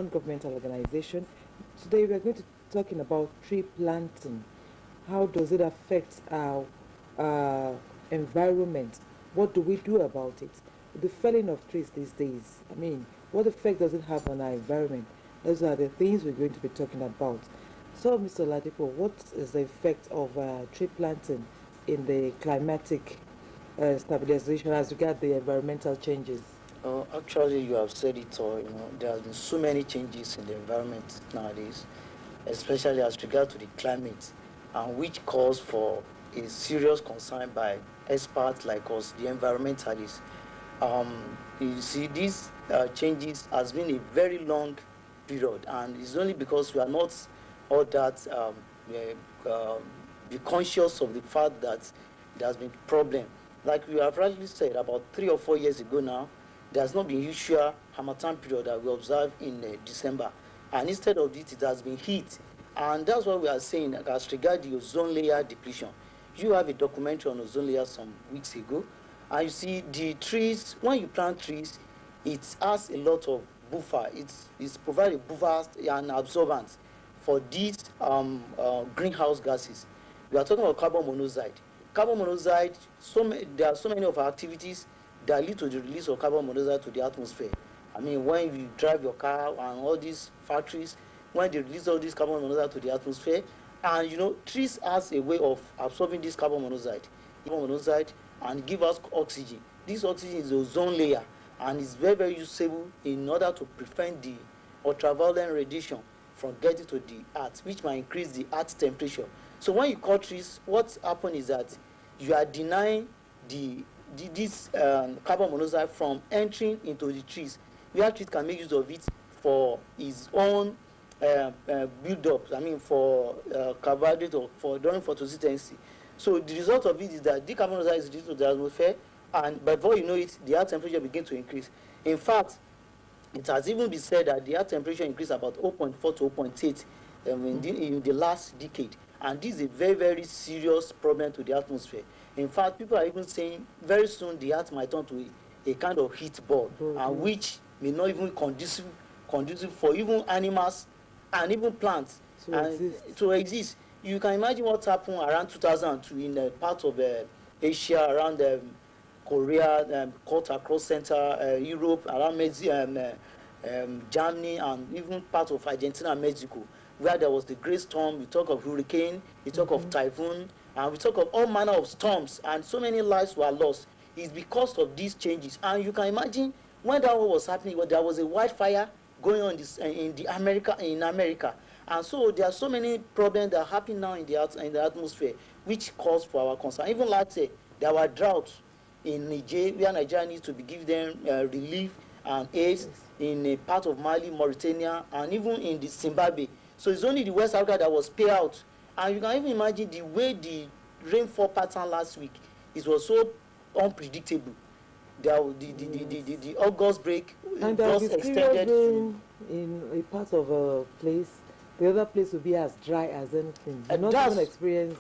non-governmental organization. Today we are going to be talking about tree planting. How does it affect our environment? What do we do about it? The felling of trees these days, I mean, what effect does it have on our environment? Those are the things we're going to be talking about. So, Mr. Ladipo, what is the effect of tree planting in the climatic stabilization as regards the environmental changes? Actually, you have said it all. There has been so many changes in the environment nowadays, especially as regard to the climate, and which calls for a serious concern by experts like us, the environmentalists. You see, these changes has been a very long period, and it's only because we are not all that be conscious of the fact that there has been problem. Like we have rightly said, about 3 or 4 years ago now, there has not been usual Hamatan period that we observe in December, and instead of it, it has been heat, and that's what we are saying as regard the ozone layer depletion. You have a documentary on ozone layer some weeks ago, and you see the trees. When you plant trees, it has a lot of buffer. It's provide a buffer and absorbance for these greenhouse gases. We are talking about carbon monoxide. Carbon monoxide, there are so many of our activities that lead to the release of carbon monoxide to the atmosphere. I mean, when you drive your car and all these factories, when they release all this carbon monoxide to the atmosphere, and trees has a way of absorbing this carbon monoxide, and give us oxygen. This oxygen is the ozone layer, and it's very, very useful in order to prevent the ultraviolet radiation from getting to the earth, which might increase the earth temperature. So when you cut trees, what happens is that you are denying this carbon monoxide from entering into the trees, where trees can make use of it for its own build-up. I mean, for carbohydrate or for during photosynthesis. So the result of it is that the carbon monoxide is released to the atmosphere, and before you know it, the earth temperature begins to increase. In fact, it has even been said that the earth temperature increased about 0.4 to 0.8 in the last decade. And this is a very, very serious problem to the atmosphere. In fact, people are even saying very soon the earth might turn to a kind of heat ball, and which may not even conducive for even animals and even plants to exist. You can imagine what happened around 2002 in a part of Asia, around Korea, cut across Central Europe, around Germany, and even part of Argentina and Mexico, where there was the great storm. We talk of hurricane, we talk of typhoon, and we talk of all manner of storms, and so many lives were lost. It's because of these changes. And you can imagine when that was happening, there was a wildfire going on in America. And so there are so many problems that happen now in the atmosphere, which cause for our concern. Even last year, there were droughts in Niger, where Nigeria needs to be give them relief and aid in a part of Mali, Mauritania, and even in the Zimbabwe. So it's only the West Africa that was paid out. And you can even imagine the way the rainfall pattern last week, it was so unpredictable. The August break was extended in a part of a place. The other place will be as dry as anything. You not even experience.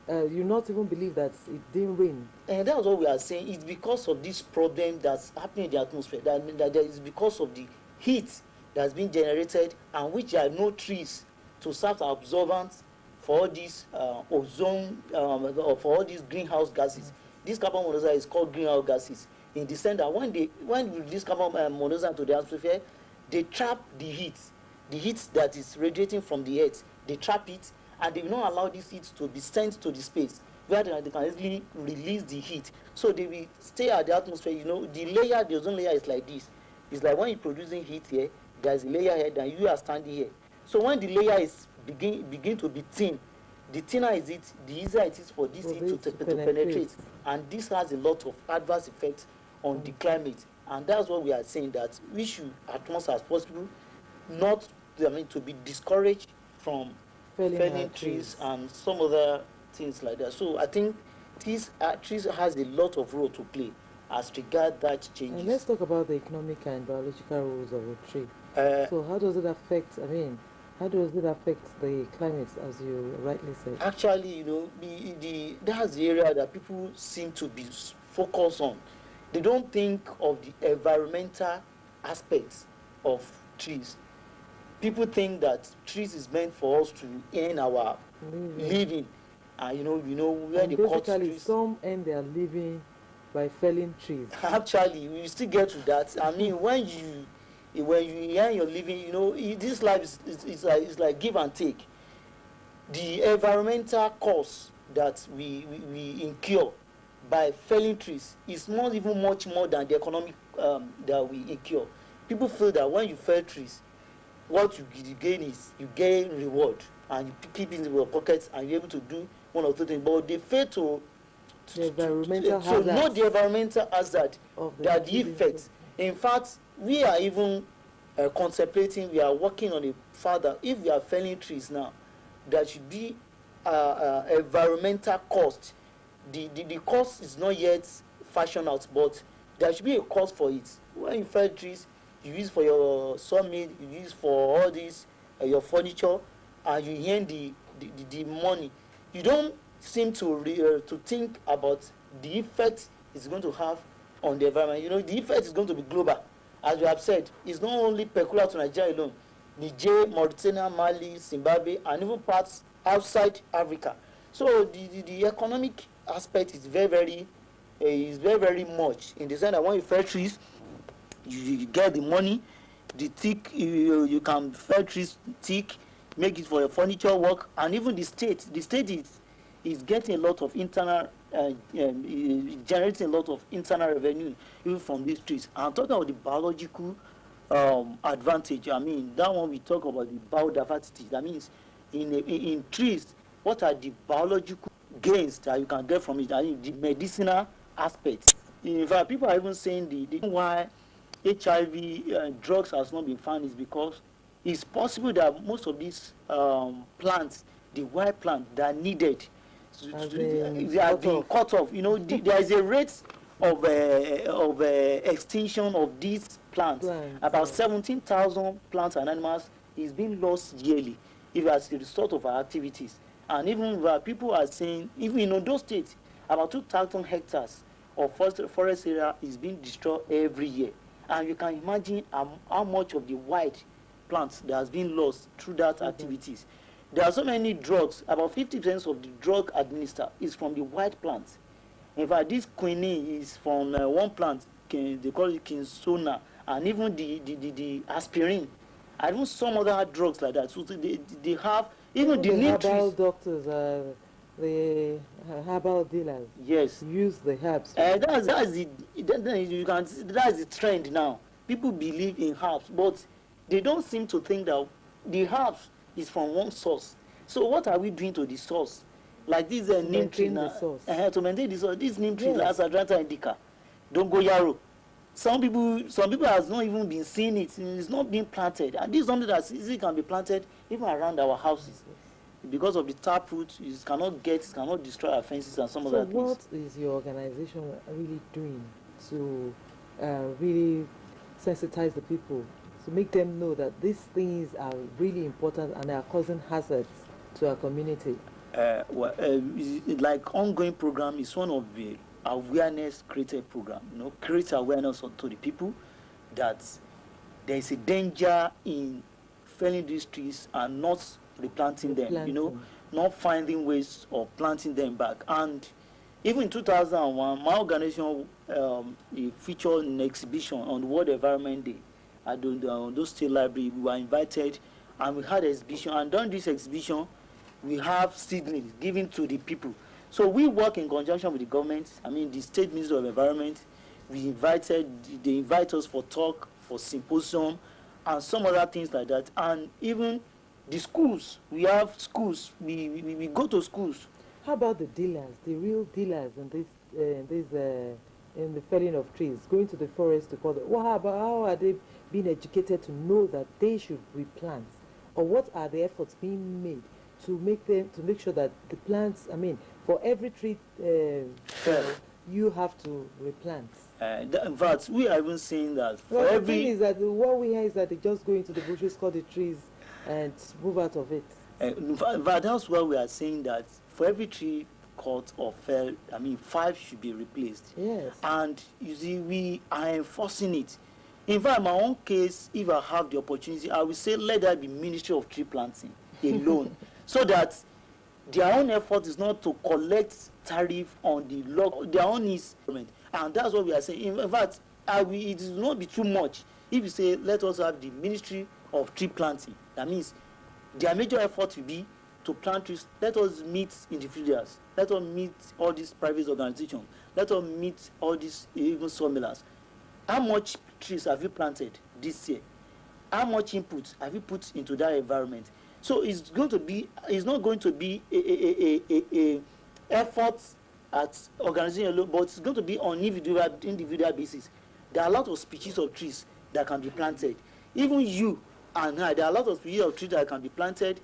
You not even believe that it didn't rain. And that's what we are saying. It's because of this problem that's happening in the atmosphere. That there is because of the heat that's been generated, and which there are no trees to serve as absorbents for all these ozone or for all these greenhouse gases. This carbon monoxide is called greenhouse gases, in the sense that when we release carbon monoxide to the atmosphere, they trap the heat that is radiating from the earth. They trap it, and they will not allow this heat to be sent to the space where they can easily release the heat. So they will stay at the atmosphere. The ozone layer is like this. It's like when you're producing heat here, there's a layer here, and you are standing here. So when the layer is begin to be thin, the thinner is it, the easier it is for this heat to penetrate. And this has a lot of adverse effects on the climate. And that's what we are saying, that we should, as much as possible, not to be discouraged from felling trees and some other things like that. So I think trees has a lot of role to play as regard that changes. And let's talk about the economic and biological roles of a tree. So how does it affect, how does it affect the climate, as you rightly said? Actually, that's the area that people seem to be focused on. They don't think of the environmental aspects of trees. people think that trees is meant for us to earn our living, and when And they cut basically, trees. some end their living by felling trees. Actually, we still get to that. I mean, when you earn your living, this life is like give and take. The environmental cost that we incur by felling trees is not even much more than the economic that we incur. People feel that when you fell trees, what you gain is you gain reward, and you keep it in your pockets, and you're able to do one or two things, but they fail to The environmental to know hazards the environmental hazard, of the that the living effects. In fact, we are even contemplating, we are working on a further, if we are felling trees now, there should be environmental cost. The cost is not yet fashioned out, but there should be a cost for it. When you fell trees, you use for your sawmill, you use for all this your furniture, and you earn the money. You don't seem to think about the effect it's going to have on the environment. The effect is going to be global. As we have said, it's not only peculiar to Nigeria alone. Niger, Mauritania, Mali, Zimbabwe, and even parts outside Africa. So the economic aspect is very very much, in the sense that when you fell trees, you get the money. The thick, you can fell trees thick, make it for your furniture work, and even the state is getting a lot of internal generating a lot of internal revenue even from these trees. I'm talking about the biological advantage. I mean, that one we talk about the biodiversity. That means in trees, what are the biological gains that you can get from it? I mean, the medicinal aspects. In fact, people are even saying the why HIV drugs has not been found is because it's possible that most of these plants, the wild plants that are needed, they are being cut off. There is a rate of extinction of these plants. About 17,000 plants and animals is being lost yearly, if as a result of our activities. And even people are saying, even in those states, about 2,000 hectares of forest area is being destroyed every year. And you can imagine how much of the wild plants that has been lost through that activities. There are so many drugs, about 50% of the drug administered is from the wild plants. In fact, this quinine is from one plant, they call it kinsona, and even the aspirin, and even some other drugs like that. So they have, even the neem trees. Herbal doctors, the herbal dealers, yes, use the herbs. That's the trend now. People believe in herbs, but they don't seem to think that the herbs is from one source. So what are we doing to the source? Like this neem tree now, to maintain the source. This neem tree, yes, Asadranta indica, dongoyaro. Some people has not even been seeing it. It's not being planted, and this is something that easily can be planted even around our houses. Because of the taproot, it cannot destroy our fences and some other things. So what is your organization really doing to really sensitize the people, to make them know that these things are really important and are causing hazards to our community? Like ongoing program is one of the awareness created program. Create awareness to the people that there is a danger in felling these trees and not replanting them. Not finding ways of planting them back. And even in 2001, my organization featured an exhibition on the World Environment Day at the Ondo State Library. We were invited, and we had an exhibition. And during this exhibition, we have seedlings given to the people. So we work in conjunction with the government. I mean, the State Ministry of Environment. They invite us for talk, for symposium, and some other things like that. And even the schools, we have schools. We go to schools. How about the dealers, the real dealers in the felling of trees, going to the forest to cut them? How are they being educated to know that they should replant, or what are the efforts being made to make sure that the plants? I mean, for every tree you have to replant. In fact, we are even saying that for the thing is that what we hear is that they just go into the bushes, cut the trees, and move out of it. In fact, that's why we are saying that for every tree cut or fell, 5 should be replaced. Yes. And you see, we are enforcing it. In fact, my own case, if I have the opportunity, I will say let that be Ministry of Tree Planting alone, so that their own effort is not to collect tariff on the log. Their own is, and that's what we are saying. In fact, it will not be too much if you say let us have the Ministry of Tree Planting. That means their major effort will be to plant trees. Let us meet individuals. Let us meet all these private organizations. Let us meet all these even sawmillers. How much trees have you planted this year? How much input have you put into that environment? So it's not going to be a effort at organization alone, but it's going to be on individual basis. There are a lot of species of trees that can be planted. Even you and I, there are a lot of species of trees that can be planted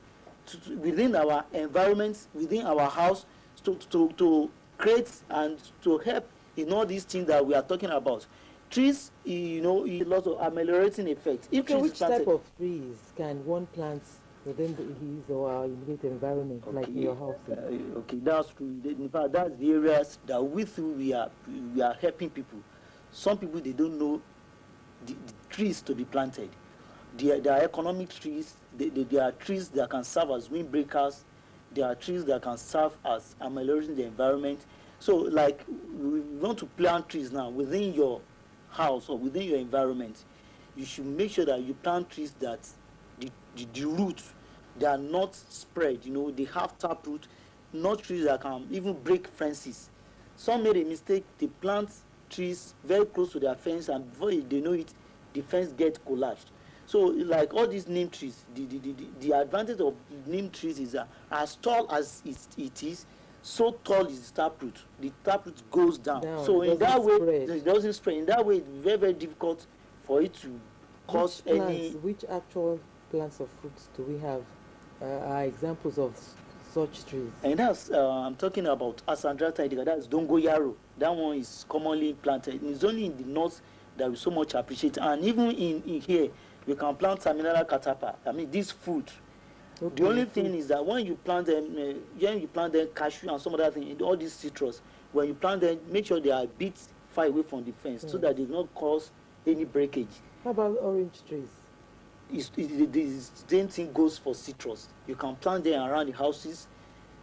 within our environment, within our house, to create and to help in all these things that we are talking about. Trees, a lot of ameliorating effect. Which type of trees can one plant within his or our immediate environment, like in your house? Okay, that's true. In fact, that's the areas that we are helping people. Some people, they don't know the trees to be planted. There are economic trees. There are trees that can serve as windbreakers. There are trees that can serve as ameliorating the environment. So, like, we want to plant trees now within your house or within your environment. You should make sure that you plant trees that the roots, they are not spread. They have taproot, not trees that can even break fences. Some made a mistake. They plant trees very close to their fence, and before they know it, the fence gets collapsed. So, like all these neem trees, the advantage of neem trees is that as tall as it is, so tall is the taproot. The taproot goes down. So in that way, it doesn't spread. In that way, it's very, very difficult for it to cause any. Which actual plants or fruits do we have are examples of such trees? And that's I'm talking about Asandrata indica. That's dongoyaro. That one is commonly planted. It's only in the north that we so much appreciate, and even in here. You can plant Terminala catapa. I mean, this fruit. Okay. The only thing is that when you plant them, cashew and some other thing, all these citrus, when you plant them, make sure they are a bit far away from the fence so that they do not cause any breakage. How about orange trees? The same thing goes for citrus. You can plant them around the houses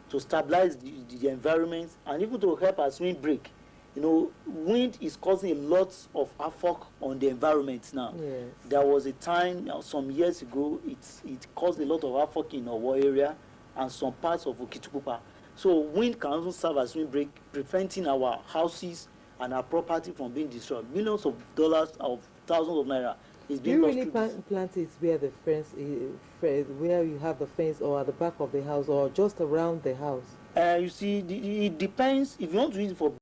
to stabilize the environment and even to help as windbreak. Wind is causing a lot of havoc on the environment now. Yes. There was a time some years ago, it caused a lot of havoc in our area and some parts of Okitukupa. So wind can also serve as windbreak, preventing our houses and our property from being destroyed. Millions of dollars, of thousands of naira is being lost. Do you really plant it where the fence where you have the fence, or at the back of the house, or just around the house? You see, it depends. If you want to use it for